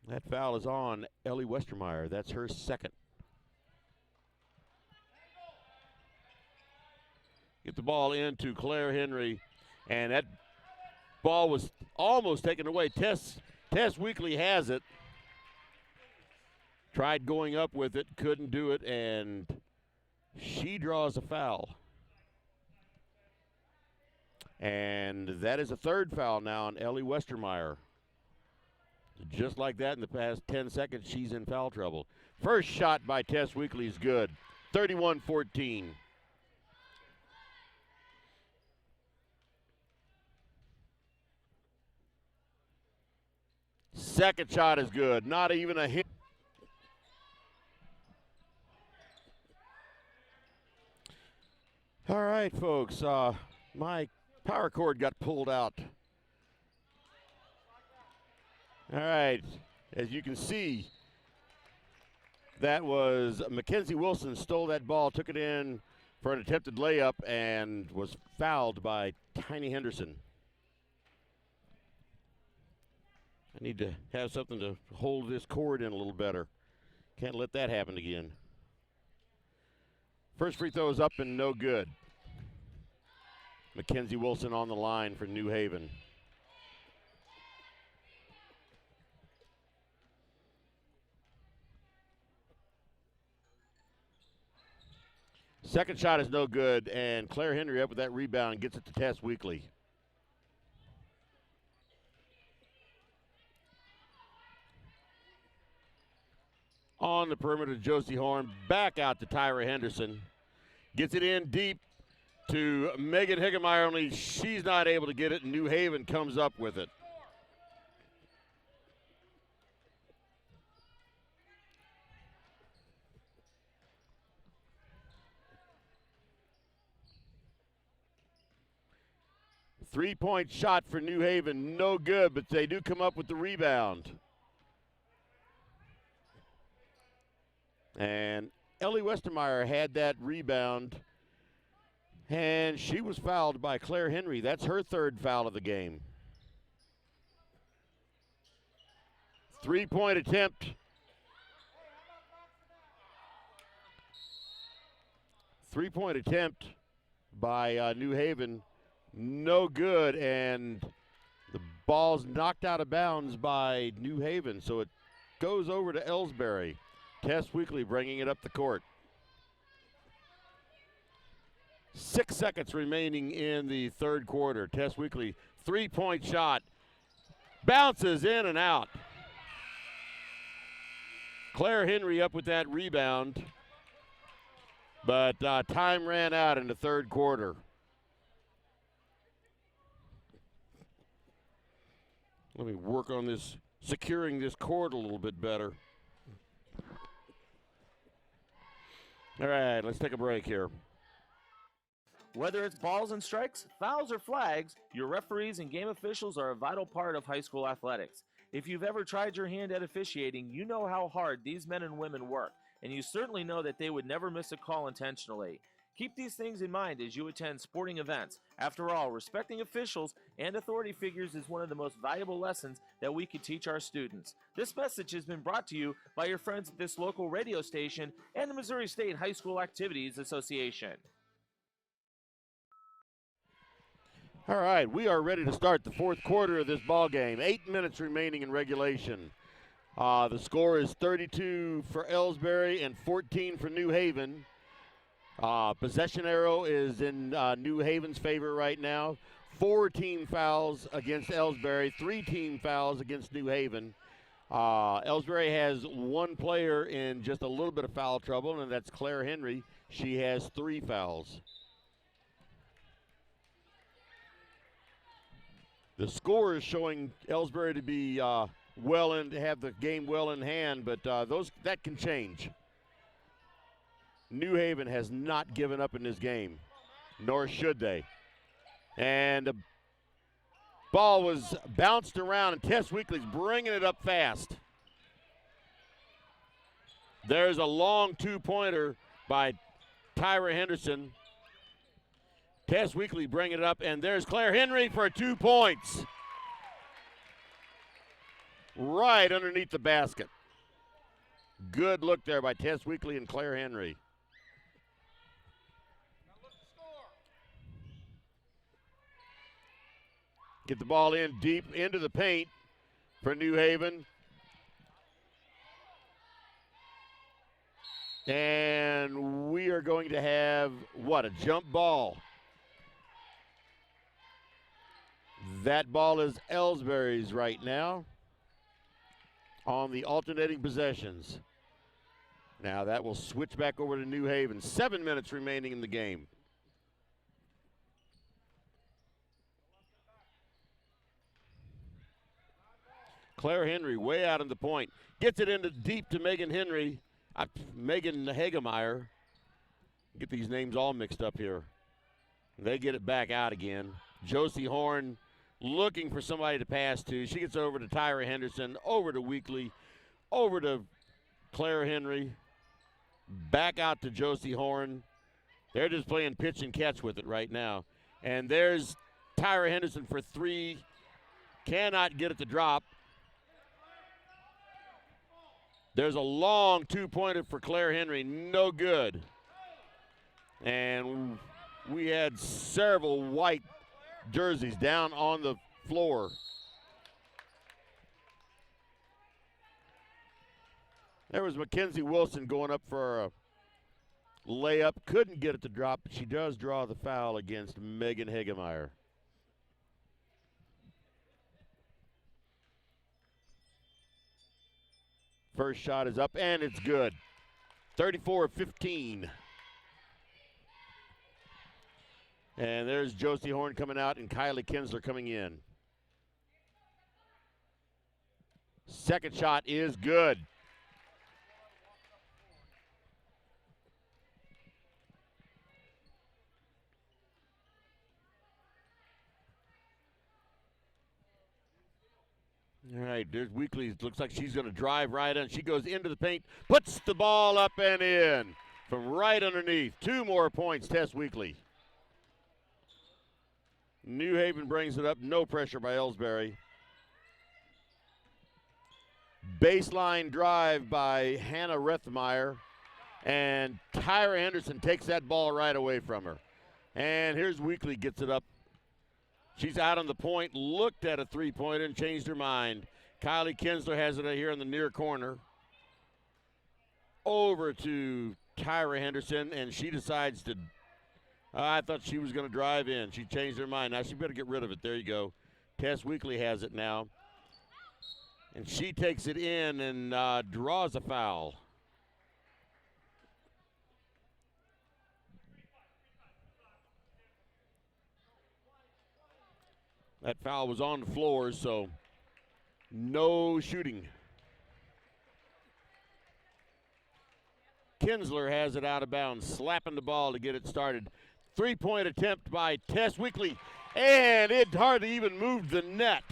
That foul is on Ellie Westermeyer. That's her second. Get the ball into Claire Henry, and that ball was almost taken away. Tess Weekly has it. Tried going up with it, couldn't do it, and she draws a foul. And that is a third foul now on Ellie Westermeyer. Just like that, in the past 10 seconds, she's in foul trouble. First shot by Tess Weekly is good. 31-14. Second shot is good. Not even a hit. All right, folks. My power cord got pulled out. All right. As you can see, that was Mackenzie Wilson stole that ball, took it in for an attempted layup, and was fouled by Tiny Henderson. I need to have something to hold this cord in a little better. Can't let that happen again. First free throw is up and no good. Mackenzie Wilson on the line for New Haven. Second shot is no good, and Claire Henry up with that rebound, gets it to Tess Weekly. On the perimeter, Josie Horn, back out to Tyra Henderson. Gets it in deep to Megan Hagemeyer, only she's not able to get it, and New Haven comes up with it. Three-point shot for New Haven, no good, but they do come up with the rebound. And Ellie Westermeyer had that rebound, and she was fouled by Claire Henry. That's her third foul of the game. Three-point attempt. Three-point attempt by New Haven, no good, and the ball's knocked out of bounds by New Haven, so it goes over to Elsberry. Tess Weekly bringing it up the court. 6 seconds remaining in the third quarter. Tess Weekly, three-point shot, bounces in and out. Claire Henry up with that rebound, but time ran out in the third quarter. Let me work on this, securing this court a little bit better. All right, let's take a break here. Whether it's balls and strikes, fouls, or flags, your referees and game officials are a vital part of high school athletics. If you've ever tried your hand at officiating, you know how hard these men and women work, and you certainly know that they would never miss a call intentionally. Keep these things in mind as you attend sporting events. After all, respecting officials and authority figures is one of the most valuable lessons that we could teach our students. This message has been brought to you by your friends at this local radio station and the Missouri State High School Activities Association. All right, we are ready to start the fourth quarter of this ball game. 8 minutes remaining in regulation. The score is 32 for Elsberry and 14 for New Haven. Possession arrow is in New Haven's favor right now. 4 team fouls against Elsberry, 3 team fouls against New Haven. Elsberry has one player in just a little bit of foul trouble, and that's Claire Henry. She has 3 fouls. The score is showing Elsberry to be to have the game well in hand, but that can change. New Haven has not given up in this game, nor should they. And the ball was bounced around, and Tess Weekly's bringing it up fast. There's a long two-pointer by Tyra Henderson. Tess Weekly bringing it up, and there's Claire Henry for 2 points. Right underneath the basket. Good look there by Tess Weekly and Claire Henry. Get the ball in deep into the paint for New Haven. And we are going to have, a jump ball. That ball is Elsberry's right now on the alternating possessions. Now that will switch back over to New Haven. 7 minutes remaining in the game. Claire Henry way out on the point. Gets it into deep to Megan Henry. Megan Hagemeyer. Get these names all mixed up here. They get it back out again. Josie Horn looking for somebody to pass to. She gets over to Tyra Henderson, over to Weekly, over to Claire Henry, back out to Josie Horn. They're just playing pitch and catch with it right now. And there's Tyra Henderson for 3. Cannot get it to drop. There's a long two-pointer for Claire Henry, no good. And we had several white jerseys down on the floor. There was Mackenzie Wilson going up for a layup. Couldn't get it to drop, but she does draw the foul against Megan Hagemeyer. First shot is up, and it's good. 34-15. And there's Josie Horn coming out and Kylie Kinsler coming in. Second shot is good. All right, there's Weekly. Looks like she's going to drive right in. She goes into the paint, puts the ball up and in from right underneath. 2 more points, Tess Weekly. New Haven brings it up. No pressure by Elsberry. Baseline drive by Hannah Rethmeyer. And Tyra Henderson takes that ball right away from her. And here's Weekly, gets it up. She's out on the point, looked at a three-pointer and changed her mind. Kylie Kinsler has it here in the near corner. Over to Tyra Henderson, and she decides to, I thought she was going to drive in. She changed her mind. Now she better get rid of it. There you go. Tess Weekly has it now. And she takes it in and draws a foul. That foul was on the floor, so no shooting. Kinsler has it out of bounds, slapping the ball to get it started. 3-point attempt by Tess Weekly, and it hardly even moved the net.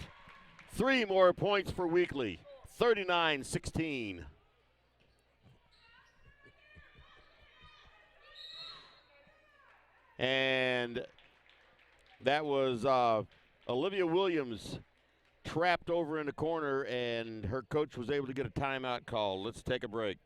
3 more points for Weekly, 39-16. And that was Olivia Williams trapped over in the corner, and her coach was able to get a timeout call. Let's take a break.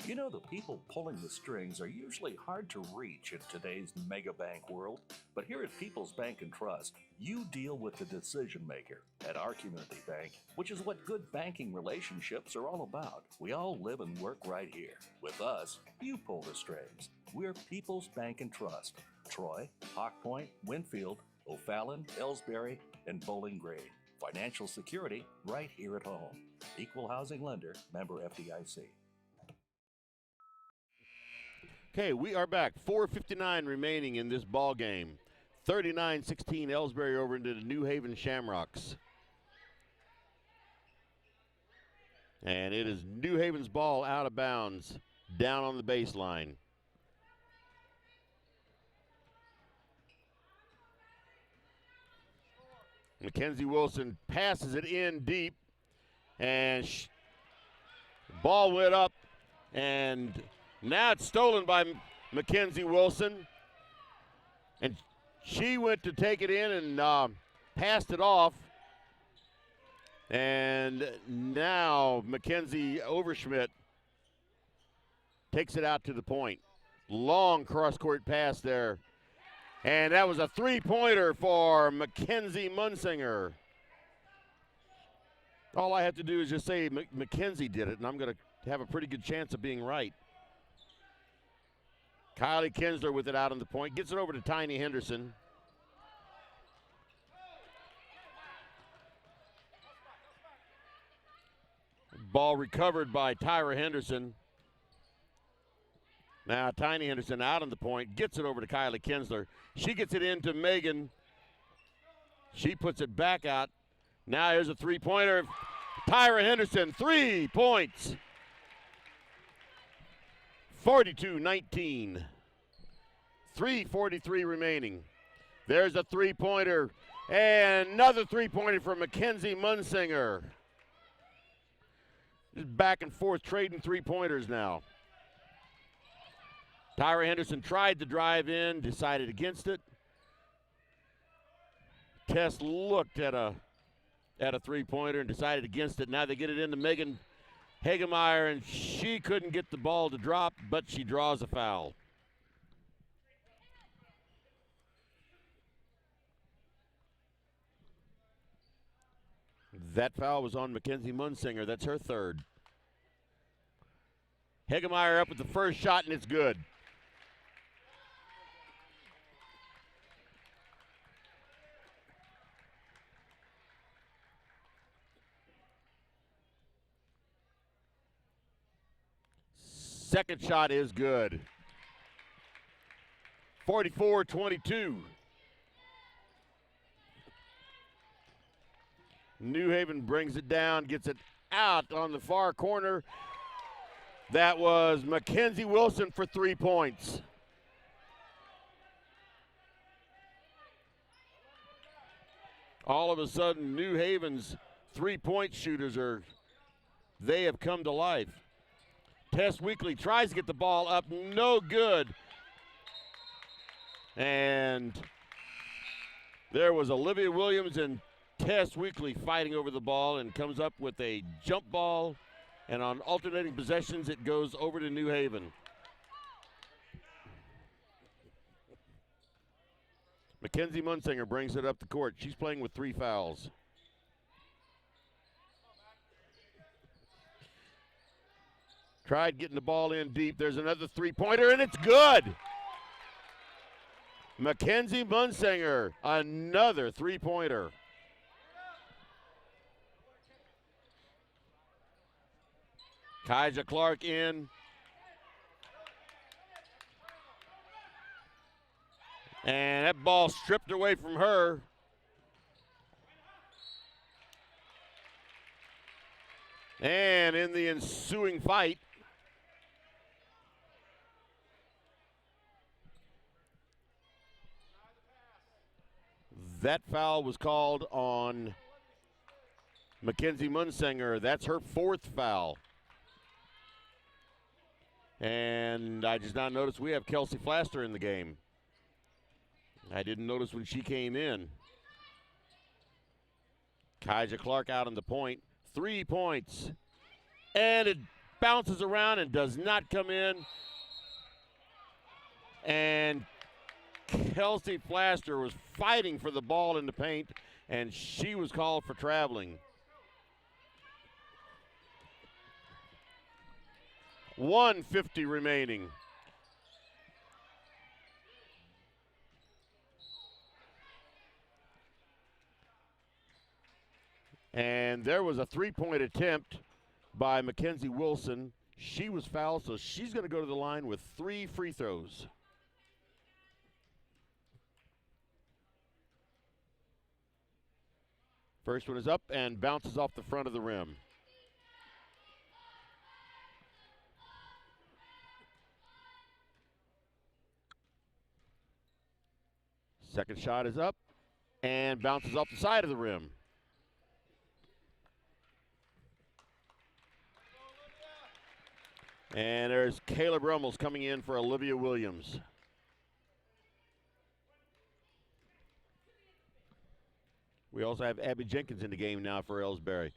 You know, the people pulling the strings are usually hard to reach in today's mega bank world, but here at People's Bank and Trust, you deal with the decision maker. At our community bank, which is what good banking relationships are all about, we all live and work right here. With us, you pull the strings. We're People's Bank and Trust. Troy, Hawk Point, Winfield, O'Fallon, Elsberry, and Bowling Green. Financial security right here at home. Equal housing lender, member FDIC. Okay, we are back. 4:59 remaining in this ball game. 39-16 Elsberry over into the New Haven Shamrocks. And it is New Haven's ball out of bounds, down on the baseline. Mackenzie Wilson passes it in deep, and ball went up, and now it's stolen by Mackenzie Wilson, and she went to take it in and passed it off, and now Mackenzie Overschmidt takes it out to the point. Long cross-court pass there. And that was a three-pointer for Mackenzie Munsinger. All I have to do is just say Mackenzie did it, and I'm going to have a pretty good chance of being right. Kylie Kinsler with it out on the point. Gets it over to Tiny Henderson. Ball recovered by Tyra Henderson. Now Tiny Henderson out on the point, gets it over to Kylie Kinsler. She gets it into Megan. She puts it back out. Now here's a three-pointer. Tyra Henderson, 3 points. 42-19. 3:43 remaining. There's a three-pointer. And another three-pointer for Mackenzie Munsinger. Just back and forth trading three-pointers now. Tyra Henderson tried to drive in, decided against it. Tess looked at a three-pointer and decided against it. Now they get it into Megan Hagemeyer, and she couldn't get the ball to drop, but she draws a foul. That foul was on Mackenzie Munsinger. That's her third. Hagemeyer up with the first shot, and it's good. Second shot is good. 44-22. New Haven brings it down, gets it out on the far corner. That was Mackenzie Wilson for 3 points. All of a sudden, New Haven's three-point shooters they have come to life. Tess Weekly tries to get the ball up, no good. And there was Olivia Williams and Tess Weekly fighting over the ball and comes up with a jump ball. And on alternating possessions, it goes over to New Haven. Mackenzie Munsinger brings it up the court. She's playing with 3 fouls. Tried getting the ball in deep. There's another three-pointer, and it's good. Mackenzie Munsinger, another three-pointer. Kaija Clark in. And that ball stripped away from her. And in the ensuing fight, that foul was called on Mackenzie Munsinger. That's her 4th foul. And I just now noticed we have Kelsey Flaster in the game. I didn't notice when she came in. Kaija Clark out on the point. 3 points. And it bounces around and does not come in. And Kelsey Flaster was fighting for the ball in the paint, and she was called for traveling. 1:50 remaining. And there was a three-point attempt by Mackenzie Wilson. She was fouled, so she's going to go to the line with 3 free throws. First one is up and bounces off the front of the rim. Second shot is up and bounces off the side of the rim. And there's Caleb Rummels coming in for Olivia Williams. We also have Abby Jenkins in the game now for Elsberry.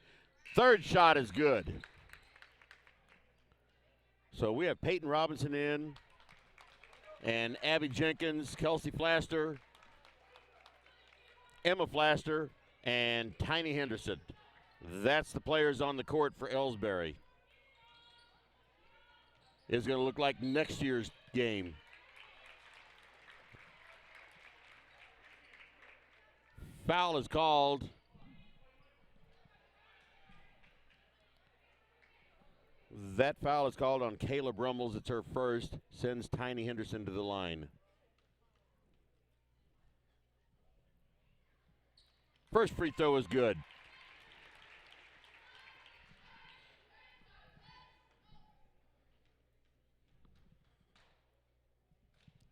Third shot is good. So we have Peyton Robinson in, and Abby Jenkins, Kelsey Flaster, Emma Flaster, and Tiny Henderson. That's the players on the court for Elsberry. It's going to look like next year's game. Foul is called. That foul is called on Caleb Rummels. It's her first. Sends Tiny Henderson to the line. First free throw is good.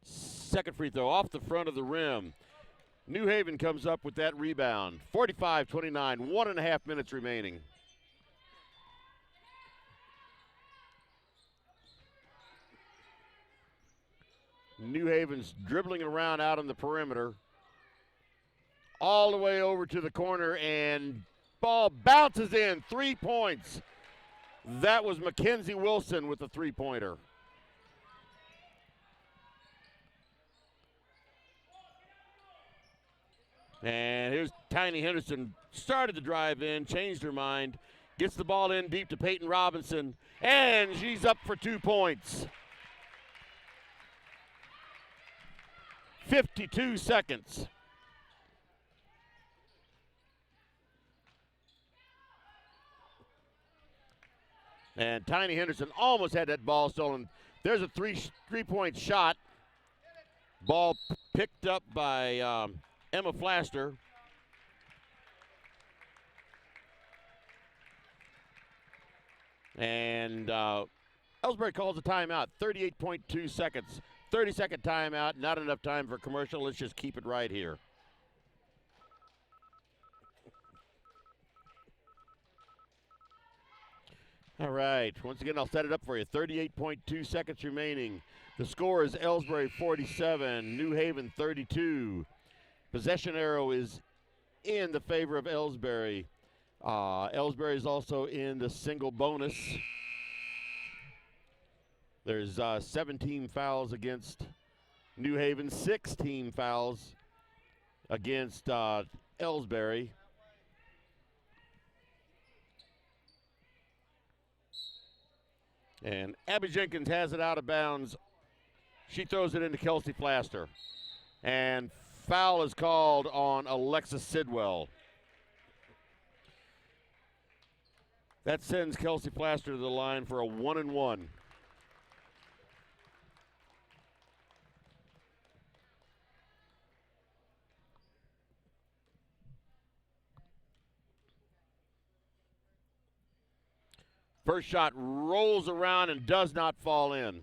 Second free throw off the front of the rim. New Haven comes up with that rebound. 45-29, 1.5 minutes remaining. New Haven's dribbling around out on the perimeter. All the way over to the corner, and ball bounces in. 3 points. That was Mackenzie Wilson with the three-pointer. And here's Tiny Henderson. Started to drive in, changed her mind, gets the ball in deep to Peyton Robinson, and she's up for 2 points. 52 seconds. And Tiny Henderson almost had that ball stolen. There's a three-point shot. Ball picked up by Emma Flaster. And Elsberry calls a timeout, 38.2 seconds. 30-second timeout, not enough time for commercial. Let's just keep it right here. All right, once again, I'll set it up for you. 38.2 seconds remaining. The score is Elsberry 47, New Haven 32. Possession arrow is in the favor of Elsberry. Elsberry is also in the single bonus. There's 17 fouls against New Haven, 16 fouls against Elsberry. And Abby Jenkins has it out of bounds. She throws it into Kelsey Flaster. And foul is called on Alexis Sidwell. That sends Kelsey Flaster to the line for a 1-and-1. First shot rolls around and does not fall in.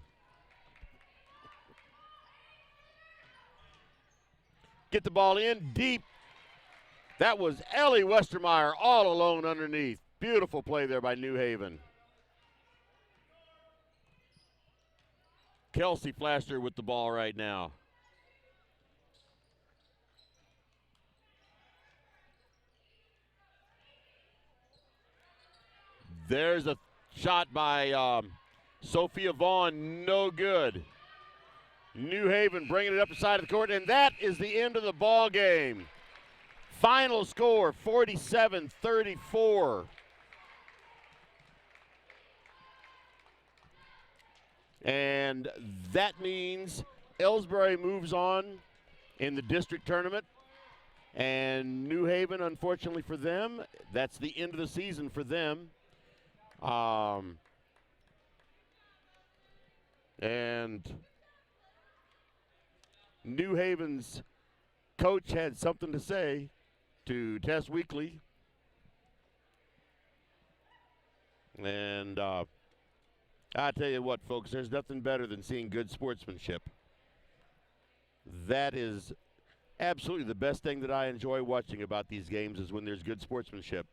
Get the ball in deep. That was Ellie Westermeyer all alone underneath. Beautiful play there by New Haven. Kelsey Flaster with the ball right now. There's a shot by Sophia Vaughn, no good. New Haven bringing it up the side of the court, and that is the end of the ball game. Final score, 47-34. And that means Elsberry moves on in the district tournament. And New Haven, unfortunately for them, that's the end of the season for them. And New Haven's coach had something to say to Tess Weekly. And I tell you what, folks, there's nothing better than seeing good sportsmanship. That is absolutely the best thing that I enjoy watching about these games is when there's good sportsmanship.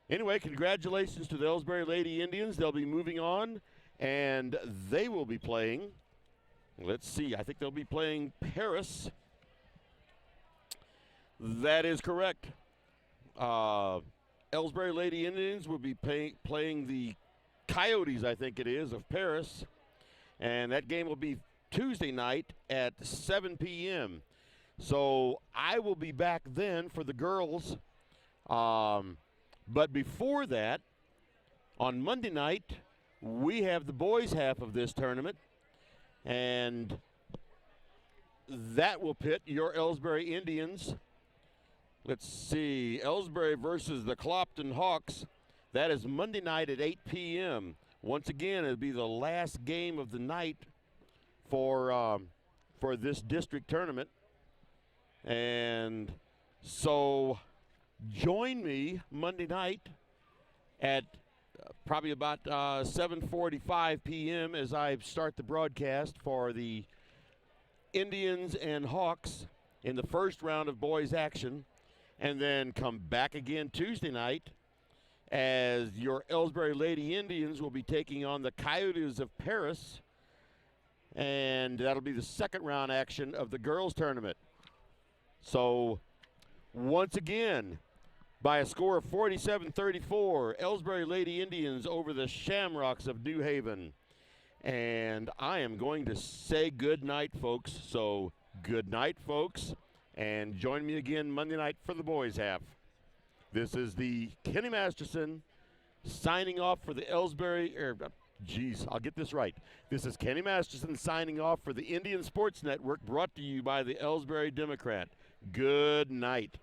Anyway, congratulations to the Elsberry Lady Indians. They'll be moving on, and they will be playing, let's see, I think they'll be playing Paris. That is correct. Elsberry Lady Indians will be playing the Coyotes, I think it is, of Paris, and that game will be Tuesday night at 7 p.m. So I will be back then for the girls. But before that, on Monday night, we have the boys' half of this tournament, and that will pit your Elsberry Indians. Let's see, Elsberry versus the Clopton Hawks. That is Monday night at 8 p.m. Once again, it'll be the last game of the night for this district tournament. And so join me Monday night at probably about 7:45 p.m. as I start the broadcast for the Indians and Hawks in the first round of boys action, and then come back again Tuesday night as your Elsberry Lady Indians will be taking on the Coyotes of Paris, and that'll be the second round action of the girls tournament. So once again, by a score of 47-34, Elsberry Lady Indians over the Shamrocks of New Haven. And I am going to say good night, folks. So good night, folks, and join me again Monday night for the boys' half. This is the Kenny Masterson signing off for the Elsberry, I'll get this right. This is Kenny Masterson signing off for the Indian Sports Network, brought to you by the Elsberry Democrat. Good night.